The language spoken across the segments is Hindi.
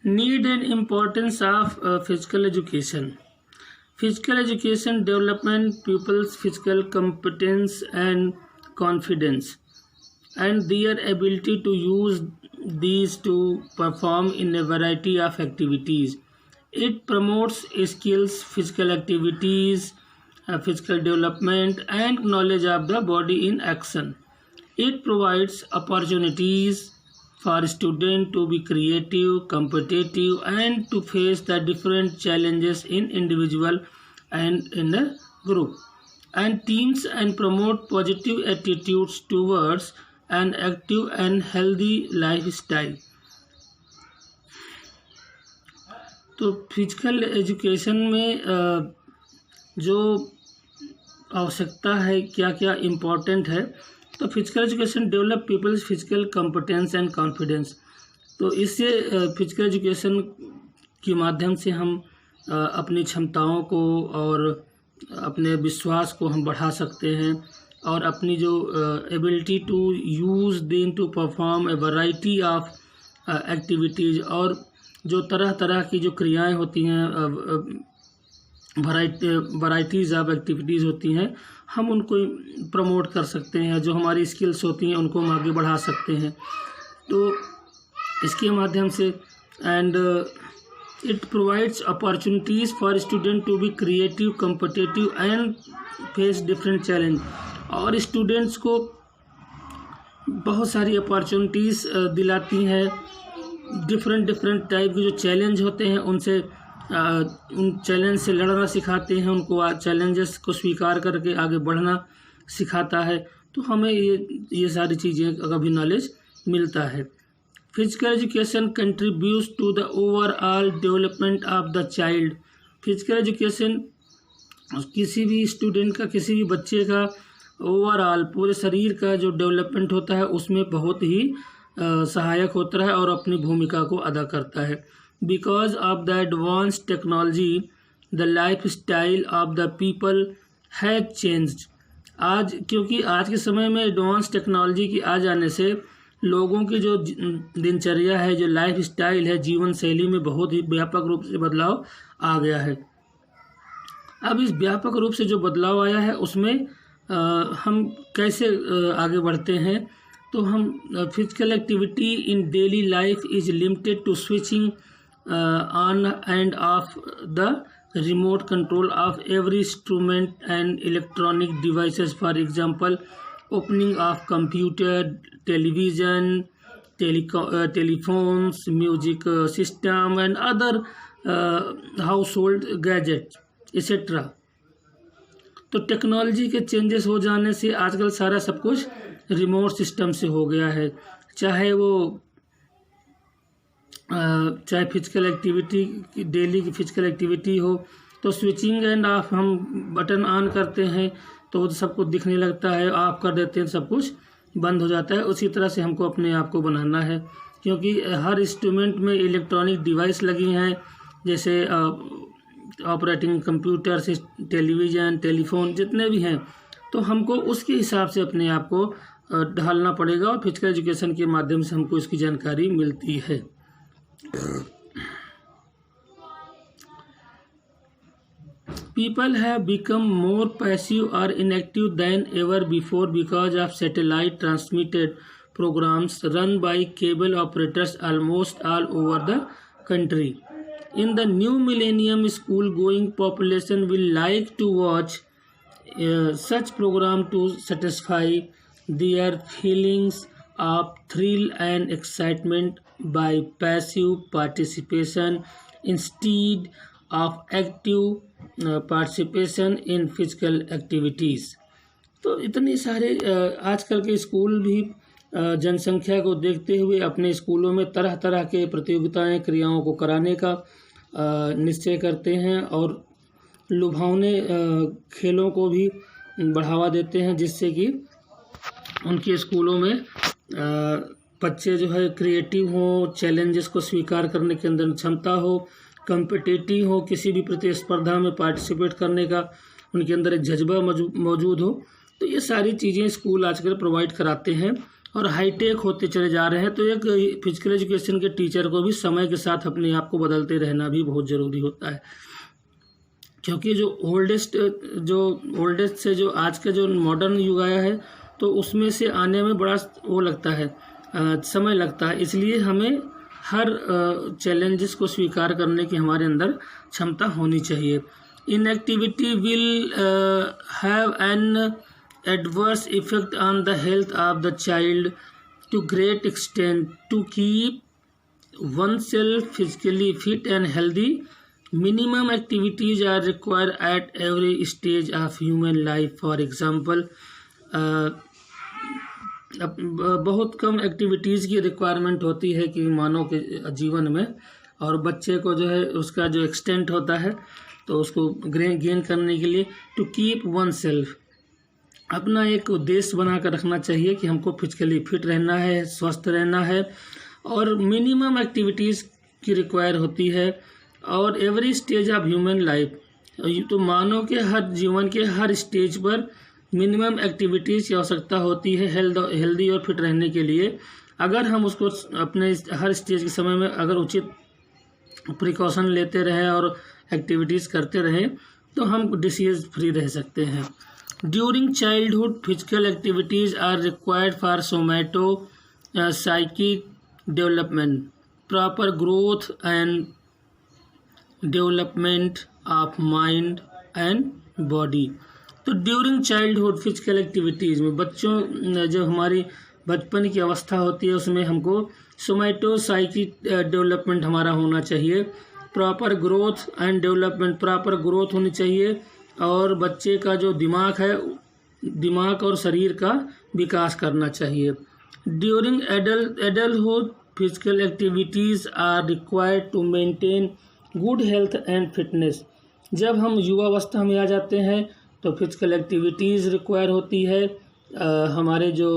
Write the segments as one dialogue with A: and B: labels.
A: Need and importance of physical education. Physical education development pupils' physical competence and confidence, and their ability to use these to perform in a variety of activities. It promotes skills, physical activities, physical development, and knowledge of the body in action. It provides opportunities for students to be creative, competitive, and to face the different challenges in individual and in a group and teams, and promote positive attitudes towards an active and healthy lifestyle. तो फिजिकल एजुकेशन में जो आवश्यकता है, क्या क्या इम्पोर्टेंट है, तो physical education develop peoples physical competence and confidence. तो इससे फिजिकल एजुकेशन के माध्यम से हम अपनी क्षमताओं को और अपने विश्वास को हम बढ़ा सकते हैं, और अपनी जो ability to use then to perform a variety of activities, और जो तरह तरह की जो क्रियाएं होती हैं, वैराइटीज़ ऑफ एक्टिविटीज़ होती हैं, हम उनको प्रमोट कर सकते हैं। जो हमारी स्किल्स होती हैं उनको हम आगे बढ़ा सकते हैं। तो इसके माध्यम से and it provides opportunities for student to be creative, competitive and face different challenge. और स्टूडेंट्स को बहुत सारी अपॉर्चुनिटीज़ दिलाती हैं। डिफरेंट टाइप के जो चैलेंज होते हैं उनसे उन चैलेंज से लड़ना सिखाते हैं, उनको चैलेंजेस को स्वीकार करके आगे बढ़ना सिखाता है। तो हमें ये सारी चीज़ें का भी नॉलेज मिलता है। Physical education contributes to the overall development of the child. Physical education किसी भी स्टूडेंट का, किसी भी बच्चे का ओवरऑल पूरे शरीर का जो डेवलपमेंट होता है उसमें बहुत ही सहायक होता है और अपनी भूमिका को अदा करता है। Because of the advance technology the life style of the people has changed. क्योंकि आज के समय में एडवांस टेक्नोलॉजी की आ जाने से लोगों की जो दिनचर्या है, जो लाइफ स्टाइल है, जीवन शैली में बहुत ही व्यापक रूप से बदलाव आ गया है। अब इस व्यापक रूप से जो बदलाव आया है उसमें हम कैसे आगे बढ़ते हैं, तो हम physical activity in daily life is limited to switching on and off the remote control of every instrument and electronic devices. For example, opening of computer, television, telephones, music system and other household gadget etcetera. तो टेक्नोलॉजी के चेंजेस हो जाने से आजकल सारा सब कुछ रिमोट सिस्टम से हो गया है। चाहे फिजिकल एक्टिविटी, डेली की फिजिकल एक्टिविटी हो, तो स्विचिंग एंड ऑफ हम बटन ऑन करते हैं तो सब कुछ दिखने लगता है, ऑफ कर देते हैं सब कुछ बंद हो जाता है। उसी तरह से हमको अपने आप को बनाना है, क्योंकि हर इंस्ट्रूमेंट में इलेक्ट्रॉनिक डिवाइस लगी हैं, जैसे ऑपरेटिंग कंप्यूटर, टेलीविज़न, टेलीफोन जितने भी हैं, तो हमको उसके हिसाब से अपने आप को ढालना पड़ेगा, और फिजिकल एजुकेशन के माध्यम से हमको इसकी जानकारी मिलती है। People have become more passive or inactive than ever before because of satellite transmitted programs run by cable operators almost all over the country. In the new millennium, school-going population will like to watch such program to satisfy their feelings of thrill and excitement by passive participation instead of active participation in physical activities. तो इतनी सारे आजकल के स्कूल भी जनसंख्या को देखते हुए अपने स्कूलों में तरह तरह के प्रतियोगिताएं, क्रियाओं को कराने का निश्चय करते हैं, और लुभावने खेलों को भी बढ़ावा देते हैं, जिससे कि उनके स्कूलों में बच्चे जो है क्रिएटिव हो, चैलेंजेस को स्वीकार करने के अंदर क्षमता हो, कम्पिटिटिव हो, किसी भी प्रतिस्पर्धा में पार्टिसिपेट करने का उनके अंदर एक जज्बा मौजूद हो। तो ये सारी चीज़ें स्कूल आजकल प्रोवाइड कराते हैं, और हाईटेक होते चले जा रहे हैं। तो एक फिजिकल एजुकेशन के टीचर को भी समय के साथ अपने आप को बदलते रहना भी बहुत ज़रूरी होता है, क्योंकि जो ओल्डेस्ट से जो आज का जो मॉडर्न युग आया है तो उसमें से आने में बड़ा वो लगता है, समय लगता है। इसलिए हमें हर चैलेंजेस को स्वीकार करने की हमारे अंदर क्षमता होनी चाहिए। Inactivity will have an adverse effect on the health of the child to great extent. To keep oneself physically fit and healthy, minimum activities are required at every stage of human life. For example, बहुत कम एक्टिविटीज़ की रिक्वायरमेंट होती है कि मानव के जीवन में, और बच्चे को जो है उसका जो एक्सटेंट होता है तो उसको गेन करने के लिए टू कीप वन सेल्फ, अपना एक उद्देश्य बना कर रखना चाहिए कि हमको फिजिकली फिट रहना है, स्वस्थ रहना है, और मिनिमम एक्टिविटीज़ की रिक्वायर होती है। और every stage of human life, तो मानव के हर जीवन के हर स्टेज पर मिनिमम एक्टिविटीज़ की आवश्यकता होती है हेल्दी और फिट रहने के लिए। अगर हम उसको अपने हर स्टेज के समय में अगर उचित प्रिकॉशन लेते रहें और एक्टिविटीज़ करते रहें तो हम डिसीज़ फ्री रह सकते हैं। During childhood, physical activities are required for psychic development, proper growth and development of mind and body. तो ड्यूरिंग चाइल्डहुड फिजिकल एक्टिविटीज़ में बच्चों जो हमारी बचपन की अवस्था होती है उसमें हमको सोमैटो साइकिक डेवलपमेंट हमारा होना चाहिए। Proper growth and development, proper growth होनी चाहिए, और बच्चे का जो दिमाग और शरीर का विकास करना चाहिए। During adulthood physical activities are required to maintain good health and fitness. जब हम युवावस्था में आ जाते हैं तो फिजिकल एक्टिविटीज़ रिक्वायर होती है, हमारे जो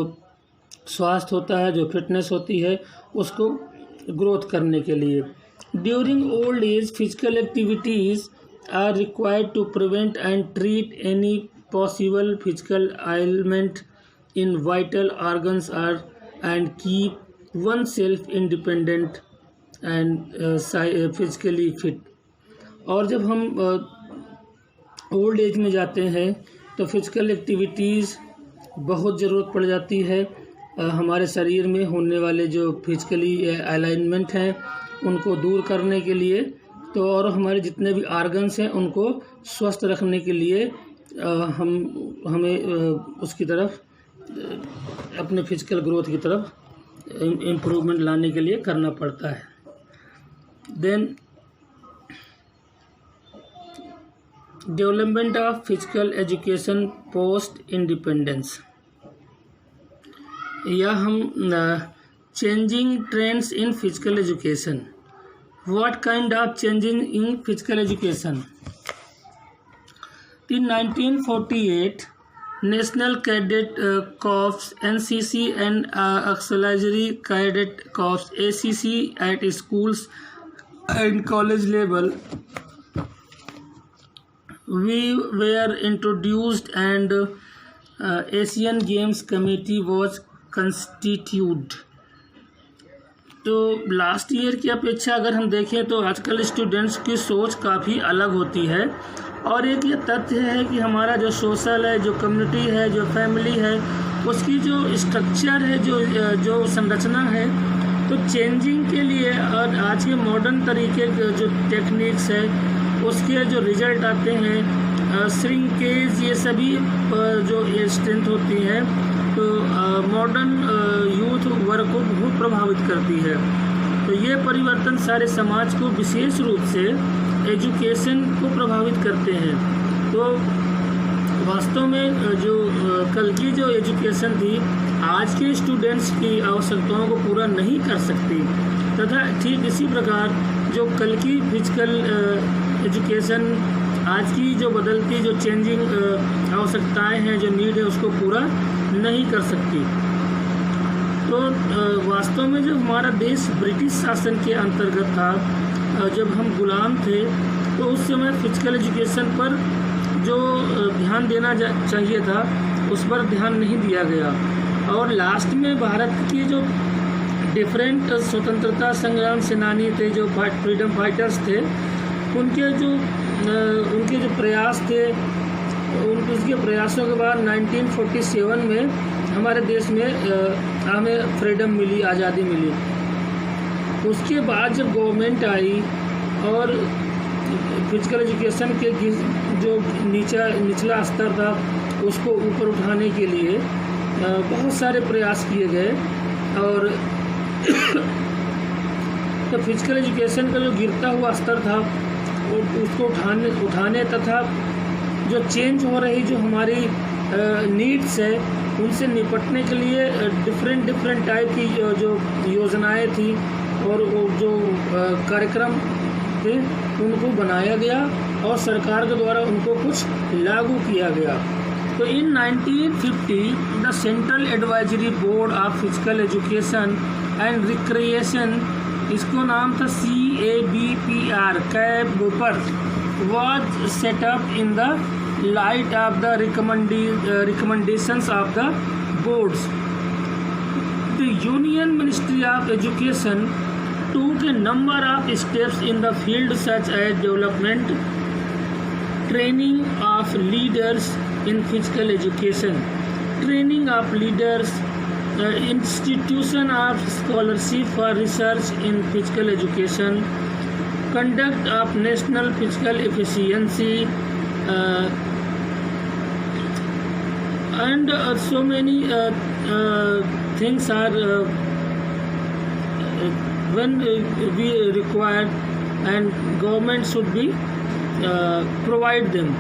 A: स्वास्थ्य होता है, जो फिटनेस होती है, उसको ग्रोथ करने के लिए। During old age physical activities are required to prevent and treat any possible physical ailment in vital organs and keep oneself independent and physically fit. और जब हम ओल्ड एज में जाते हैं तो फिजिकल एक्टिविटीज़ बहुत ज़रूरत पड़ जाती है। हमारे शरीर में होने वाले जो फिजिकली अलाइनमेंट हैं उनको दूर करने के लिए, तो और हमारे जितने भी आर्गन्स हैं उनको स्वस्थ रखने के लिए हमें उसकी तरफ अपने फिजिकल ग्रोथ की तरफ इम्प्रूवमेंट लाने के लिए करना पड़ता है। Then development of physical education post independence, या हम changing trends in physical education. What kind of changing in physical education? In 1948, National Cadet Corps (NCC) and Auxiliary Cadet Corps (ACC) at schools and college level we were introduced, and Asian Games Committee was constituted. तो लास्ट ईयर की अपेक्षा अगर हम देखें तो आजकल स्टूडेंट्स की सोच काफ़ी अलग होती है, और एक ये तथ्य है कि हमारा जो सोशल है, जो कम्युनिटी है, जो फैमिली है, उसकी जो स्ट्रक्चर है, जो संरचना है, तो चेंजिंग के लिए और आज के मॉडर्न तरीके के जो टेक्निक्स है उसके जो रिजल्ट आते हैं, श्रिंकेज, ये सभी जो ये स्ट्रेंथ होती है तो मॉडर्न यूथ वर्ग को बहुत प्रभावित करती है। तो ये परिवर्तन सारे समाज को विशेष रूप से एजुकेशन को प्रभावित करते हैं। तो वास्तव में जो कल की जो एजुकेशन थी आज के स्टूडेंट्स की आवश्यकताओं को पूरा नहीं कर सकती, तथा ठीक इसी प्रकार जो कल की फिजिकल एजुकेशन आज की जो बदलती जो चेंजिंग आवश्यकताएं हैं, जो नीड है, उसको पूरा नहीं कर सकती। तो वास्तव में जब हमारा देश ब्रिटिश शासन के अंतर्गत था, जब हम गुलाम थे, तो उस समय फिजिकल एजुकेशन पर जो ध्यान देना चाहिए था उस पर ध्यान नहीं दिया गया। और लास्ट में भारत के जो डिफरेंट स्वतंत्रता संग्राम सेनानी थे, जो फ्रीडम फाइटर्स थे, उनके जो प्रयास थे, उसके प्रयासों के बाद 1947 में हमारे देश में हमें फ्रीडम मिली, आज़ादी मिली। उसके बाद जब गवर्नमेंट आई और फिजिकल एजुकेशन के जो निचला स्तर था उसको ऊपर उठाने के लिए बहुत सारे प्रयास किए गए, और तो फिजिकल एजुकेशन का जो गिरता हुआ स्तर था उसको उठाने तथा जो चेंज हो रही जो हमारी नीड्स है उनसे निपटने के लिए डिफरेंट टाइप की जो योजनाएं थी और वो जो कार्यक्रम थे उनको बनाया गया और सरकार के द्वारा उनको कुछ लागू किया गया। तो इन 1950 the central advisory board of physical education and recreation, इसको नाम था CABPR, cab was set up in the light of the recommendations of the boards. The Union Ministry of Education took a number of steps in the field such as development, training of leaders in physical education, training of leaders, institution of scholarship for research in physical education, conduct of national physical efficiency, and so many things are when we require, and government should be provide them.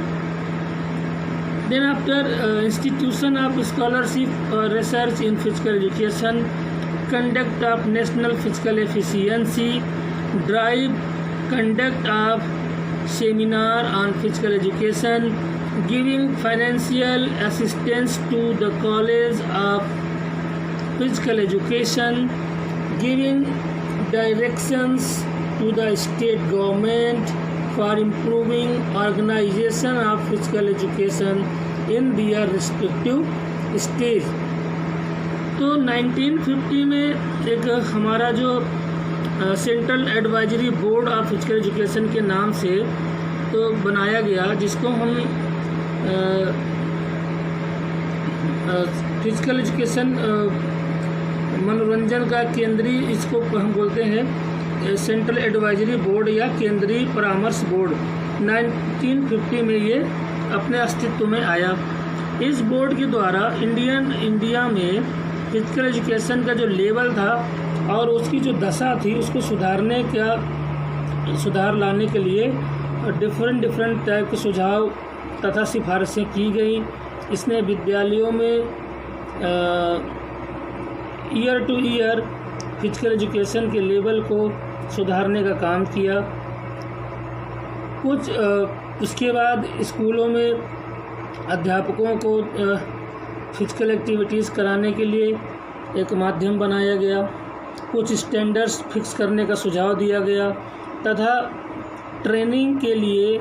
A: Then after institution of scholarship research in physical education, conduct of national physical efficiency drive, conduct of seminar on physical education, giving financial assistance to the college of physical education, giving directions to the state government for improving organization of physical education in their respective stage. तो 1950 में एक हमारा जो central advisory board of physical education के नाम से तो बनाया गया, जिसको हम फिजिकल एजुकेशन मनोरंजन का केंद्रीय, इसको हम बोलते हैं सेंट्रल एडवाइजरी बोर्ड या केंद्रीय परामर्श बोर्ड। 1950 में ये अपने अस्तित्व में आया। इस बोर्ड के द्वारा इंडिया में फिजिकल एजुकेशन का जो लेवल था और उसकी जो दशा थी उसको सुधार लाने के लिए डिफरेंट टाइप के सुझाव तथा सिफारिशें की गई। इसने विद्यालयों में year two year physical education के लेवल को सुधारने का काम किया। उसके बाद स्कूलों में अध्यापकों को फिजिकल एक्टिविटीज़ कराने के लिए एक माध्यम बनाया गया। कुछ स्टैंडर्ड्स फिक्स करने का सुझाव दिया गया तथा ट्रेनिंग के लिए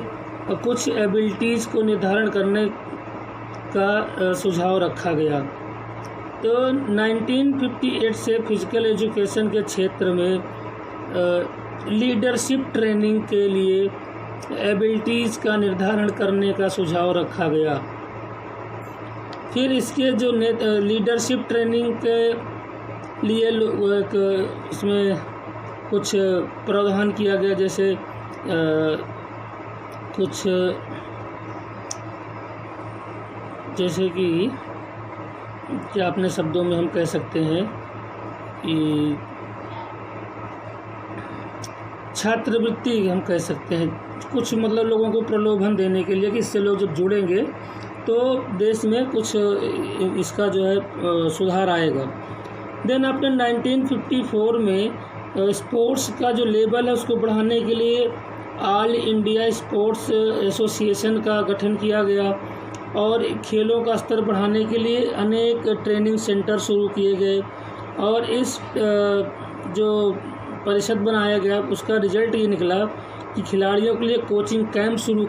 A: कुछ एबिलिटीज़ को निर्धारण करने का सुझाव रखा गया। तो 1958 से फिजिकल एजुकेशन के क्षेत्र में लीडरशिप ट्रेनिंग के लिए एबिलिटीज़ का निर्धारण करने का सुझाव रखा गया। फिर इसके जो लीडरशिप ट्रेनिंग के लिए इसमें कुछ प्रावधान किया गया, जैसे जैसे कि अपने शब्दों में हम कह सकते हैं कि छात्रवृत्ति हम कह सकते हैं, कुछ मतलब लोगों को प्रलोभन देने के लिए कि इससे लोग जब जुड़ेंगे तो देश में कुछ इसका जो है सुधार आएगा। देन आफ्टर 1954 में स्पोर्ट्स का जो लेवल है उसको बढ़ाने के लिए ऑल इंडिया स्पोर्ट्स एसोसिएशन का गठन किया गया और खेलों का स्तर बढ़ाने के लिए अनेक ट्रेनिंग सेंटर शुरू किए गए। और इस जो परिषद बनाया गया उसका रिजल्ट ये निकला कि खिलाड़ियों के लिए कोचिंग कैंप शुरू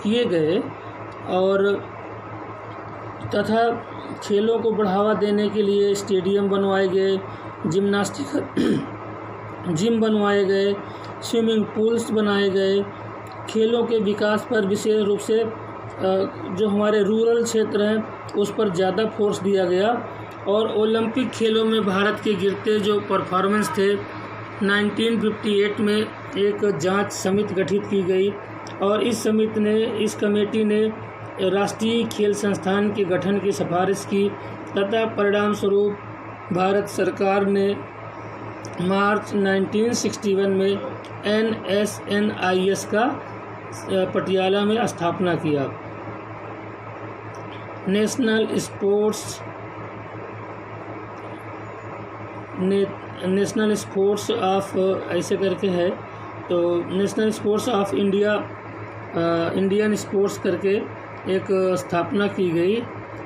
A: किए गए और तथा खेलों को बढ़ावा देने के लिए स्टेडियम बनवाए गए, जिम बनवाए गए, स्विमिंग पूल्स बनाए गए। खेलों के विकास पर विशेष रूप से जो हमारे रूरल क्षेत्र हैं उस पर ज़्यादा फोर्स दिया गया। और ओलंपिक खेलों में भारत के गिरते जो परफॉर्मेंस थे, 1958 में एक जांच समिति गठित की गई और इस कमेटी ने राष्ट्रीय खेल संस्थान के गठन की सिफारिश की तथा परिणाम स्वरूप भारत सरकार ने मार्च 1961 में NSNIS का पटियाला में स्थापना किया। नेशनल स्पोर्ट्स ऑफ ऐसे करके है, तो national sports of India, Indian sports करके एक स्थापना की गई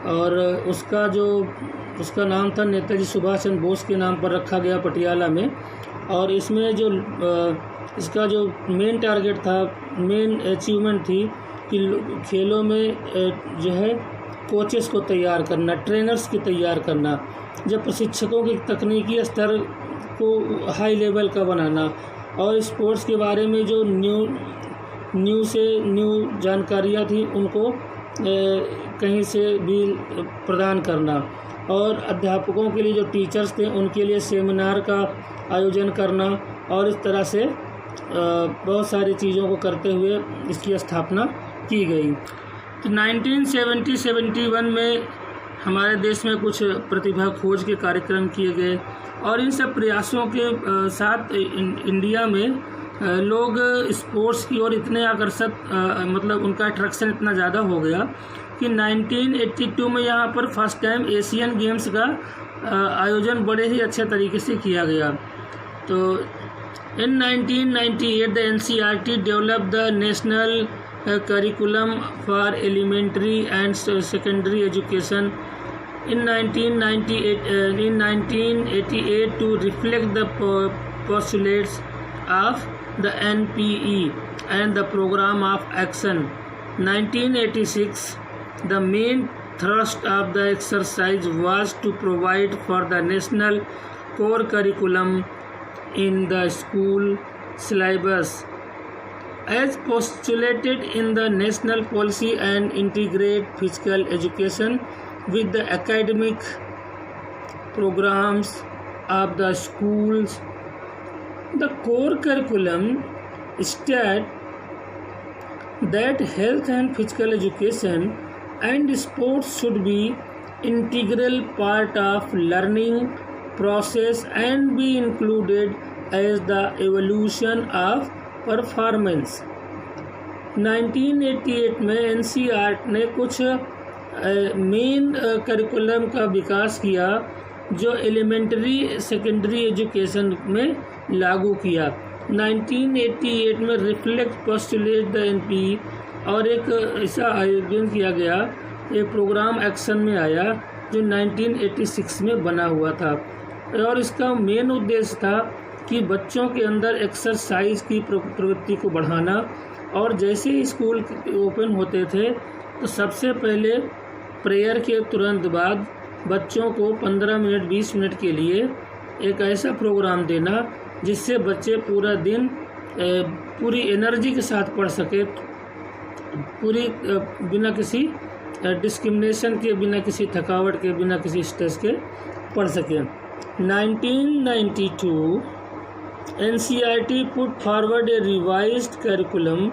A: और उसका नाम था नेताजी सुभाष चंद्र बोस के नाम पर रखा गया पटियाला में। और इसमें इसका जो मेन टारगेट था, मेन अचीवमेंट थी कि खेलों में जो है कोचेस को तैयार करना, ट्रेनर्स की तैयार करना, जब प्रशिक्षकों की तकनीकी स्तर को हाई लेवल का बनाना और स्पोर्ट्स के बारे में जो न्यू जानकारियाँ थी उनको कहीं से भी प्रदान करना और अध्यापकों के लिए जो टीचर्स थे उनके लिए सेमिनार का आयोजन करना और इस तरह से बहुत सारी चीज़ों को करते हुए इसकी स्थापना की गई। तो 1970-71 में हमारे देश में कुछ प्रतिभा खोज के कार्यक्रम किए गए और इन सब प्रयासों के साथ इंडिया में लोग स्पोर्ट्स की ओर इतने आकर्षक मतलब उनका अट्रैक्शन इतना ज़्यादा हो गया कि 1982 में यहाँ पर फर्स्ट टाइम एशियन गेम्स का आयोजन बड़े ही अच्छे तरीके से किया गया। तो इन 1998 the NCERT developed the national curriculum for elementary and secondary education in 1988 to reflect the postulates of the NPE and the program of action. 1986 the main thrust of the exercise was to provide for the national core curriculum in the school syllabus as postulated in the national policy and integrate physical education with the academic programs of the schools. The core curriculum states that health and physical education and sports should be integral part of learning process and be included as the evolution of performance. 1988 में NCERT ने कुछ मेन करिकुलम का विकास किया जो एलिमेंट्री सेकेंडरी एजुकेशन में लागू किया। 1988 में रिफ्लेक्ट पोस्टुलेट द NPE और एक ऐसा आयोजन किया गया, एक प्रोग्राम एक्शन में आया जो 1986 में बना हुआ था और इसका मेन उद्देश्य था कि बच्चों के अंदर एक्सरसाइज की प्रवृत्ति को बढ़ाना। और जैसे ही स्कूल ओपन होते थे तो सबसे पहले प्रेयर के तुरंत बाद बच्चों को 15 मिनट 20 मिनट के लिए एक ऐसा प्रोग्राम देना जिससे बच्चे पूरा दिन पूरी एनर्जी के साथ पढ़ सके, पूरी बिना किसी डिस्क्रिमिनेशन के, बिना किसी थकावट के, बिना किसी स्ट्रेस के पढ़ सकें। 1992 NCERT put forward a revised curriculum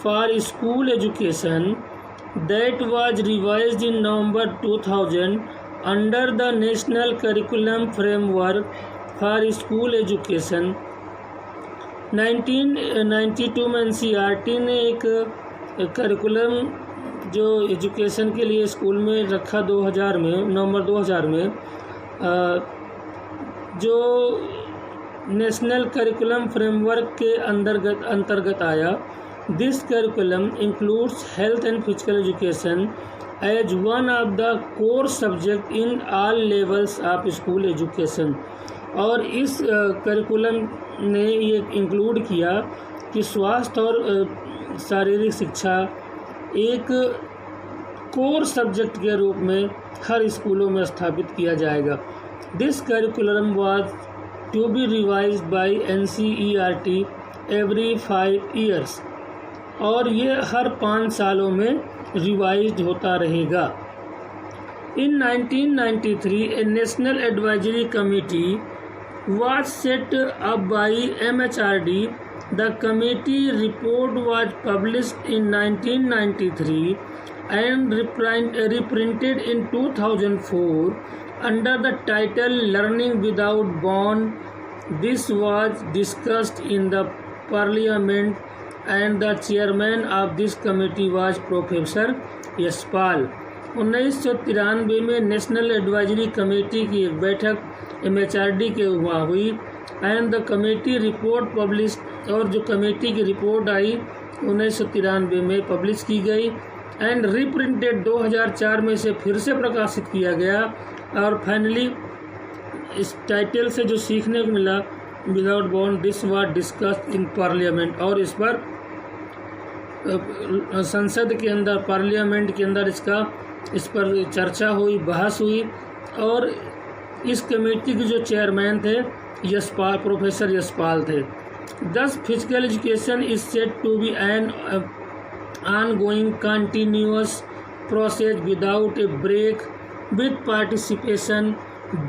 A: for school education that was revised in November 2000 under the National Curriculum Framework for School Education। 1992 में NCERT ने एक करिकुलम जो एजुकेशन के लिए स्कूल में रखा 2000 में, नवंबर 2000 में, जो नेशनल करिकुलम फ्रेमवर्क के अंतर्गत आया। This curriculum includes health and physical education as one of the core subject in all levels of school education. और इस करिकुलम ने ये इंक्लूड किया कि स्वास्थ्य और शारीरिक शिक्षा एक कोर सब्जेक्ट के रूप में हर स्कूलों में स्थापित किया जाएगा। This curriculum was to be revised by NCERT every 5 years, और ये हर 5 सालों में रिवाइज्ड होता रहेगा। In 1993, a National Advisory Committee was set up by MHRD. The committee report was published in 1993 and reprinted in 2004 under the title Learning Without Bond. This was discussed in the Parliament and the chairman of this committee was Professor Yashpal. 1993 में नेशनल एडवाइजरी कमेटी की एक बैठक MHRD के वहाँ हुई and the committee report publish, और जो कमेटी की रिपोर्ट आई 1993 में पब्लिश की गई एंड रिप्रिंटेड 2004 में से फिर से प्रकाशित किया गया। और फाइनली इस टाइटल से जो सीखने को मिला without bond, this was discussed in parliament, और इस पर संसद के अंदर, पार्लियामेंट के अंदर इस पर चर्चा हुई, बहस हुई। और इस कमेटी के जो चेयरमैन थे यशपाल, प्रोफेसर यशपाल थे। This physical education is said to be an ongoing continuous process without a break with participation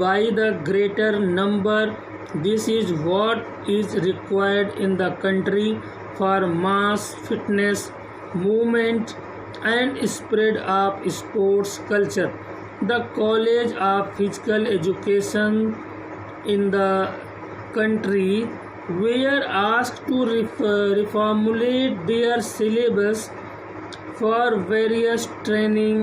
A: by the greater number. This is what is required in the country for mass fitness movement and spread of sports culture. The College of Physical Education in the country were asked to reformulate their syllabus for various training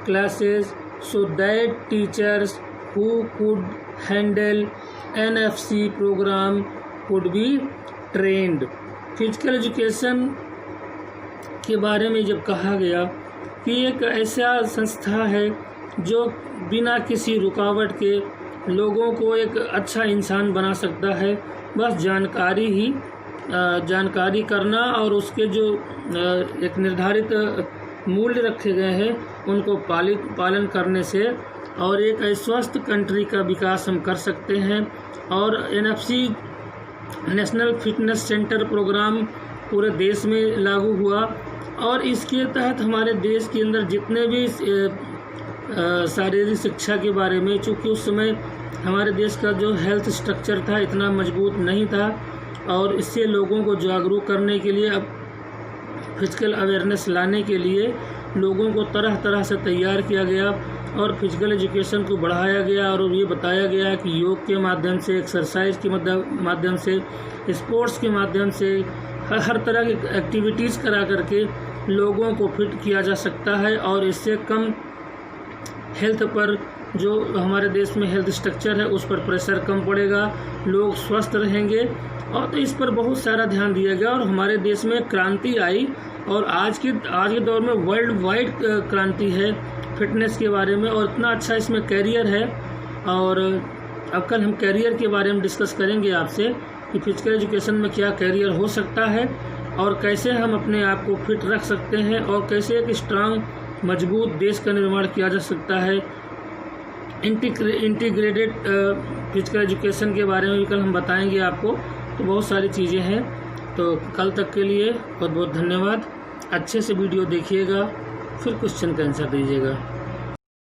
A: classes so that teachers who could handle NFC program could be trained. Physical education के बारे में जब कहा गया कि एक ऐसा संस्था है जो बिना किसी रुकावट के लोगों को एक अच्छा इंसान बना सकता है, बस जानकारी करना और उसके जो एक निर्धारित मूल्य रखे गए हैं उनको पालन करने से, और एक स्वस्थ कंट्री का विकास हम कर सकते हैं। और NFC national fitness centre programme पूरे देश में लागू हुआ, और इसके तहत हमारे देश के अंदर जितने भी शारीरिक शिक्षा के बारे में, चूँकि उस समय हमारे देश का जो हेल्थ स्ट्रक्चर था इतना मजबूत नहीं था, और इससे लोगों को जागरूक करने के लिए, अब फिजिकल अवेयरनेस लाने के लिए लोगों को तरह तरह से तैयार किया गया और फिजिकल एजुकेशन को बढ़ाया गया। और ये बताया गया कि योग के माध्यम से, एक्सरसाइज के माध्यम से, स्पोर्ट्स के माध्यम से, हर तरह की एक्टिविटीज़ करा करके लोगों को फिट किया जा सकता है, और इससे कम हेल्थ पर, जो हमारे देश में हेल्थ स्ट्रक्चर है उस पर प्रेशर कम पड़ेगा, लोग स्वस्थ रहेंगे। और तो इस पर बहुत सारा ध्यान दिया गया और हमारे देश में क्रांति आई, और आज के दौर में वर्ल्ड वाइड क्रांति है फिटनेस के बारे में, और इतना अच्छा इसमें कैरियर है। और अब कल हम कैरियर के बारे में डिस्कस करेंगे आपसे कि फिजिकल एजुकेशन में क्या कैरियर हो सकता है, और कैसे हम अपने आप को फिट रख सकते हैं, और कैसे एक स्ट्रांग मजबूत देश का निर्माण किया जा सकता है। इंटीग्रेटेड फिजिकल एजुकेशन के बारे में भी कल हम बताएंगे आपको। तो बहुत सारी चीज़ें हैं। तो कल तक के लिए बहुत बहुत धन्यवाद। अच्छे से वीडियो देखिएगा, फिर क्वेश्चन का आंसर दीजिएगा।